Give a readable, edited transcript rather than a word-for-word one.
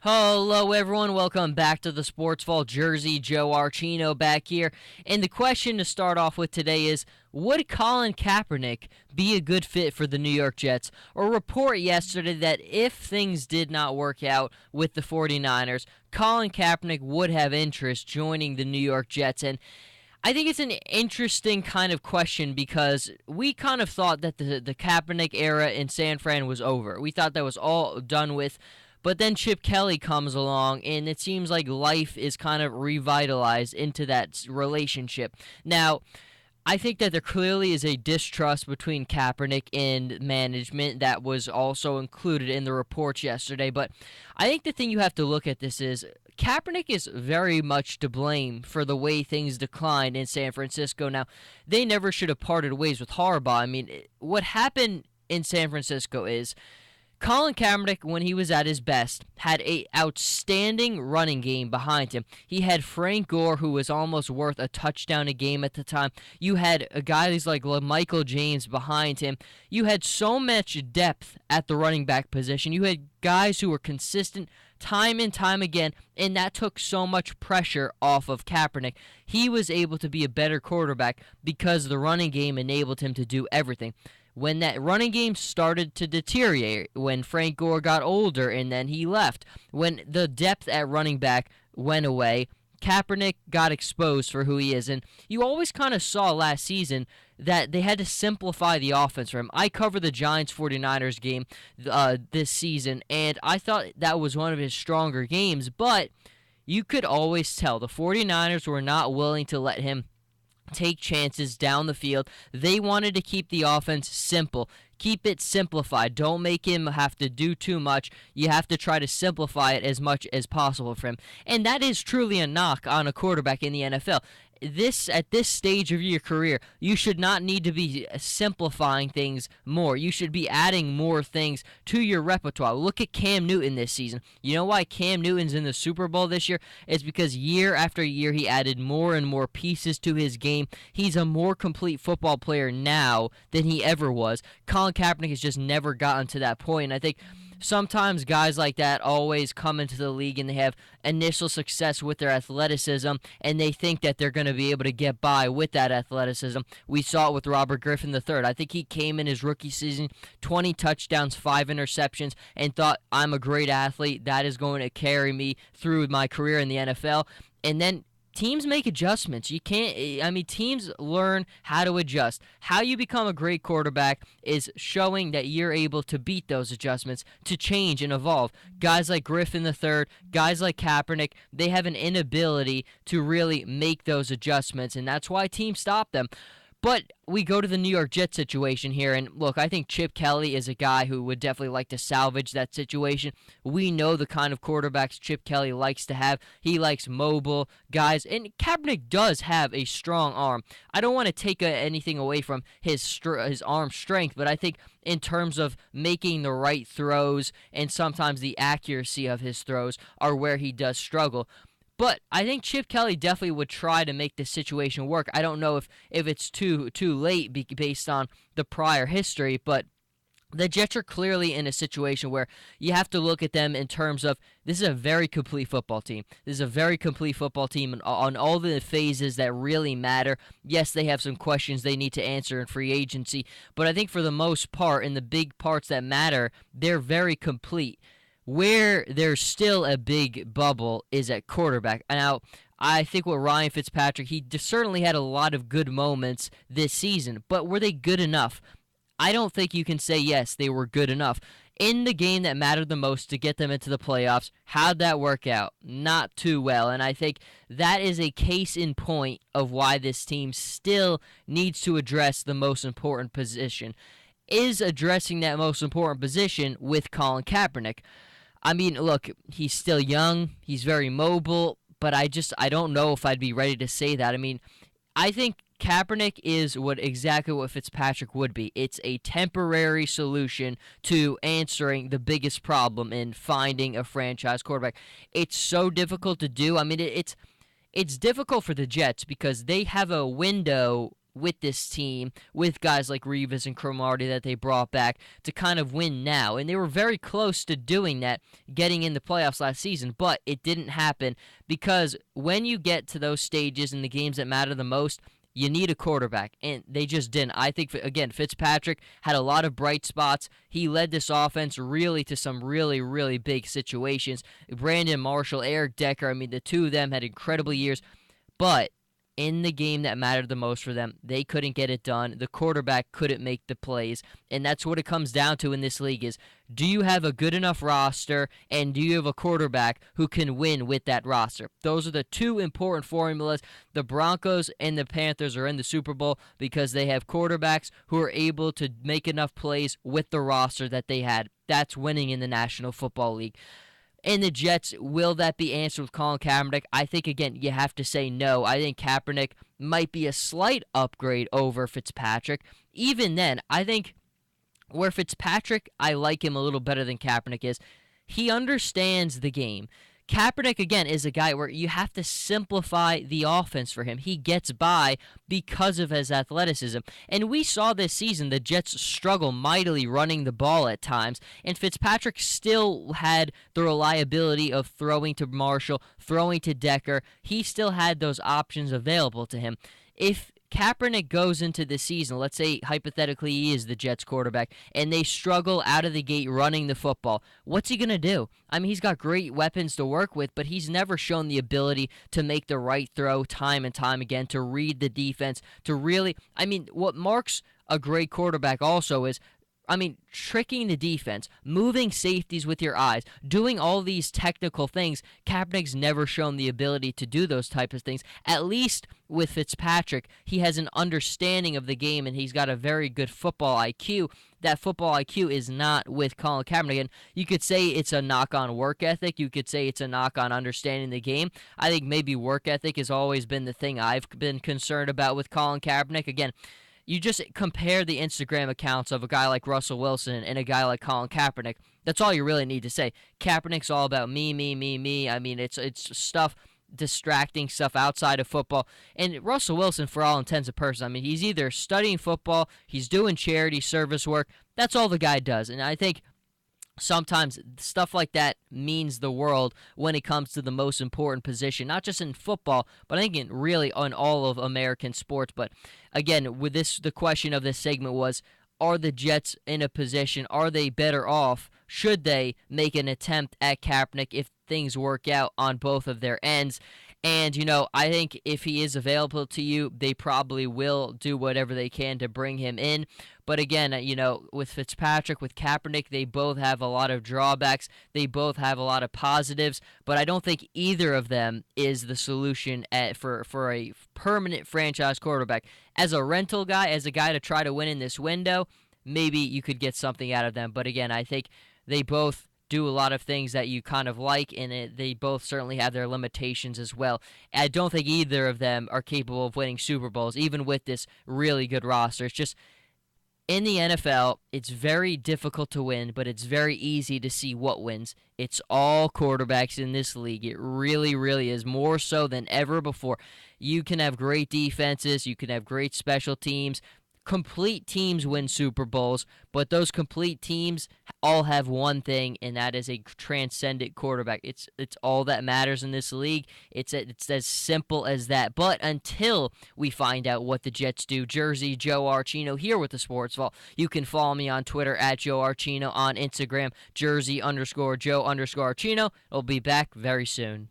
Hello, everyone. Welcome back to the Sports Vault Jersey. Joe Archino back here. And the question to start off with today is, would Colin Kaepernick be a good fit for the New York Jets? A report yesterday that if things did not work out with the 49ers, Colin Kaepernick would have interest joining the New York Jets. And I think it's an interesting kind of question because we kind of thought that the Kaepernick era in San Fran was over. We thought that was all done with. But then Chip Kelly comes along, and it seems like life is kind of revitalized into that relationship. Now, I think that there clearly is a distrust between Kaepernick and management that was also included in the reports yesterday. But I think the thing you have to look at this is Kaepernick is very much to blame for the way things declined in San Francisco. Now, they never should have parted ways with Harbaugh. I mean, what happened in San Francisco is Colin Kaepernick, when he was at his best, had an outstanding running game behind him. He had Frank Gore, who was almost worth a touchdown a game at the time. You had a guy who's like Michael James behind him. You had so much depth at the running back position. You had guys who were consistent time and time again, and that took so much pressure off of Kaepernick. He was able to be a better quarterback because the running game enabled him to do everything. When that running game started to deteriorate, when Frank Gore got older and then he left, when the depth at running back went away, Kaepernick got exposed for who he is. And you always kind of saw last season that they had to simplify the offense for him. I covered the Giants-49ers game this season, and I thought that was one of his stronger games, but you could always tell the 49ers were not willing to let him take chances down the field. They wanted to keep the offense simple. Keep it simplified. Don't make him have to do too much. You have to try to simplify it as much as possible for him. And that is truly a knock on a quarterback in the NFL. At this stage of your career, you should not need to be simplifying things more. You should be adding more things to your repertoire. Look at Cam Newton this season. You know why Cam Newton's in the Super Bowl this year? It's because year after year he added more and more pieces to his game. He's a more complete football player now than he ever was. Colin Kaepernick has just never gotten to that point, and I think sometimes guys like that always come into the league and they have initial success with their athleticism and they think that they're going to be able to get by with that athleticism. We saw it with Robert Griffin III. I think he came in his rookie season, 20 touchdowns, 5 interceptions, and thought, I'm a great athlete. That is going to carry me through my career in the NFL. And then teams make adjustments. Teams learn how to adjust. How you become a great quarterback is showing that you're able to beat those adjustments, to change and evolve. Guys like Griffin III, guys like Kaepernick, they have an inability to really make those adjustments, and that's why teams stop them. But we go to the New York Jets situation here, and look, I think Chip Kelly is a guy who would definitely like to salvage that situation. We know the kind of quarterbacks Chip Kelly likes to have. He likes mobile guys, and Kaepernick does have a strong arm. I don't want to take anything away from his arm strength, but I think in terms of making the right throws and sometimes the accuracy of his throws are where he does struggle. But I think Chip Kelly definitely would try to make this situation work. I don't know if it's too late based on the prior history, but the Jets are clearly in a situation where you have to look at them in terms of this is a very complete football team. This is a very complete football team on all the phases that really matter. Yes, they have some questions they need to answer in free agency, but I think for the most part, in the big parts that matter, they're very complete. Where there's still a big bubble is at quarterback. Now, I think with Ryan Fitzpatrick, he certainly had a lot of good moments this season, but were they good enough? I don't think you can say, yes, they were good enough. In the game that mattered the most to get them into the playoffs, how'd that work out? Not too well, and I think that is a case in point of why this team still needs to address the most important position. Is addressing that most important position with Colin Kaepernick. I mean, look, he's still young, he's very mobile, but I don't know if I'd be ready to say that. I mean, I think Kaepernick is exactly what Fitzpatrick would be. It's a temporary solution to answering the biggest problem in finding a franchise quarterback. It's so difficult to do. I mean, it's difficult for the Jets because they have a window with this team, with guys like Revis and Cromartie that they brought back to kind of win now. And they were very close to doing that, getting in the playoffs last season, but it didn't happen because when you get to those stages in the games that matter the most, you need a quarterback, and they just didn't. I think, again, Fitzpatrick had a lot of bright spots. He led this offense really to some really, really big situations. Brandon Marshall, Eric Decker, I mean, the two of them had incredible years, but in the game that mattered the most for them, they couldn't get it done. The quarterback couldn't make the plays, and that's what it comes down to in this league is, do you have a good enough roster, and do you have a quarterback who can win with that roster? Those are the two important formulas. The Broncos and the Panthers are in the Super Bowl because they have quarterbacks who are able to make enough plays with the roster that they had. That's winning in the National Football League. And the Jets, will that be answered with Colin Kaepernick? I think, again, you have to say no. I think Kaepernick might be a slight upgrade over Fitzpatrick. Even then, I think where Fitzpatrick, I like him a little better than Kaepernick is, he understands the game. Kaepernick, again, is a guy where you have to simplify the offense for him. He gets by because of his athleticism. And we saw this season the Jets struggle mightily running the ball at times, and Fitzpatrick still had the reliability of throwing to Marshall, throwing to Decker. He still had those options available to him. If Kaepernick goes into the season, let's say hypothetically he is the Jets quarterback, and they struggle out of the gate running the football, what's he going to do? I mean, he's got great weapons to work with, but he's never shown the ability to make the right throw time and time again, to read the defense, to really, I mean, what marks a great quarterback also is, tricking the defense, moving safeties with your eyes, doing all these technical things. Kaepernick's never shown the ability to do those types of things. At least with Fitzpatrick, he has an understanding of the game, and he's got a very good football IQ. That football IQ is not with Colin Kaepernick. And you could say it's a knock on work ethic. You could say it's a knock on understanding the game. I think maybe work ethic has always been the thing I've been concerned about with Colin Kaepernick. Again, you just compare the Instagram accounts of a guy like Russell Wilson and a guy like Colin Kaepernick. That's all you really need to say. Kaepernick's all about me, me, me, me. I mean, it's stuff, distracting stuff outside of football. And Russell Wilson, for all intents and purposes, I mean, he's either studying football, he's doing charity service work. That's all the guy does. And I think sometimes stuff like that means the world when it comes to the most important position, not just in football, but I think in really on all of American sports. But again, with this, the question of this segment was, are the Jets in a position, are they better off? Should they make an attempt at Kaepernick if things work out on both of their ends? And, I think if he is available to you, they probably will do whatever they can to bring him in. But again, with Fitzpatrick, with Kaepernick, they both have a lot of drawbacks. They both have a lot of positives. But I don't think either of them is the solution for a permanent franchise quarterback. As a rental guy, as a guy to try to win in this window, maybe you could get something out of them. But again, I think they both do a lot of things that you kind of like, and they both certainly have their limitations as well. I don't think either of them are capable of winning Super Bowls, even with this really good roster. It's just, in the NFL, it's very difficult to win, but it's very easy to see what wins. It's all quarterbacks in this league. It really, really is, more so than ever before. You can have great defenses, you can have great special teams. Complete teams win Super Bowls, but those complete teams all have one thing, and that is a transcendent quarterback. It's all that matters in this league. It's as simple as that. But until we find out what the Jets do, Jersey Joe Archino here with the Sports Vault. You can follow me on Twitter at Joe Archino, on Instagram Jersey_Joe_Archino. I'll be back very soon.